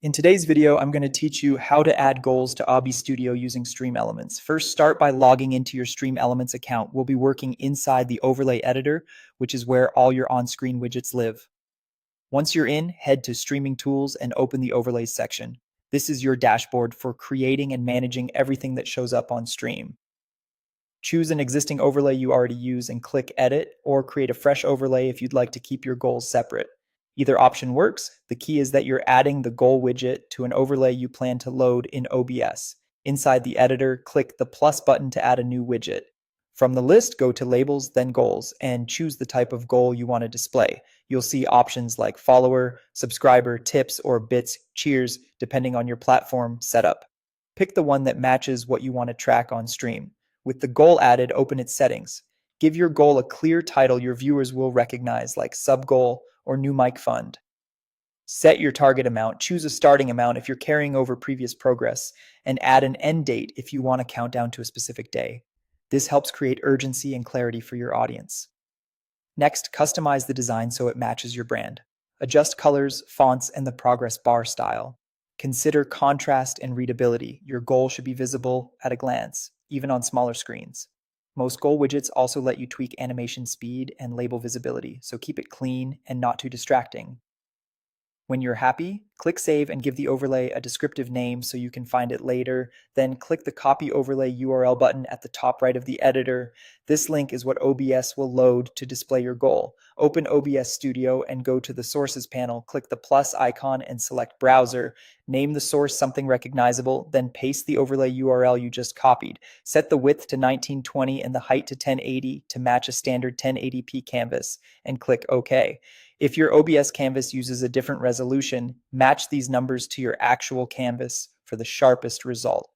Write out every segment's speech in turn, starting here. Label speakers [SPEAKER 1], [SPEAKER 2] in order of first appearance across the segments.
[SPEAKER 1] In today's video, I'm going to teach you how to add goals to OBS Studio using Stream Elements. First, start by logging into your Stream Elements account. We'll be working inside the overlay editor, which is where all your on-screen widgets live. Once you're in, head to Streaming Tools and open the Overlays section. This is your dashboard for creating and managing everything that shows up on stream. Choose an existing overlay you already use and click Edit, or create a fresh overlay if you'd like to keep your goals separate. Either option works. The key is that you're adding the goal widget to an overlay you plan to load in OBS. Inside the editor, click the plus button to add a new widget. From the list, go to Labels, then Goals, and choose the type of goal you want to display. You'll see options like follower, subscriber, tips, or bits, cheers, depending on your platform setup. Pick the one that matches what you want to track on stream. With the goal added, open its settings. Give your goal a clear title your viewers will recognize, like sub-goal or new mic fund. Set your target amount, choose a starting amount if you're carrying over previous progress, and add an end date if you want to count down to a specific day. This helps create urgency and clarity for your audience. Next, customize the design so it matches your brand. Adjust colors, fonts, and the progress bar style. Consider contrast and readability. Your goal should be visible at a glance, even on smaller screens. Most goal widgets also let you tweak animation speed and label visibility, so keep it clean and not too distracting. When you're happy, click Save and give the overlay a descriptive name so you can find it later. Then click the Copy Overlay URL button at the top right of the editor. This link is what OBS will load to display your goal. Open OBS Studio and go to the Sources panel. Click the plus icon and select Browser. Name the source something recognizable, then paste the overlay URL you just copied. Set the width to 1920 and the height to 1080 to match a standard 1080p canvas, and click OK. If your OBS canvas uses a different resolution, match these numbers to your actual canvas for the sharpest result.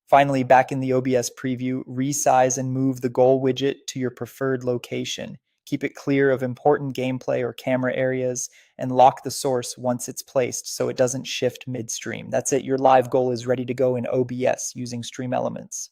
[SPEAKER 1] Finally, back in the OBS preview, resize and move the goal widget to your preferred location. Keep it clear of important gameplay or camera areas, and lock the source once it's placed so it doesn't shift midstream. That's it, your live goal is ready to go in OBS using Stream Elements.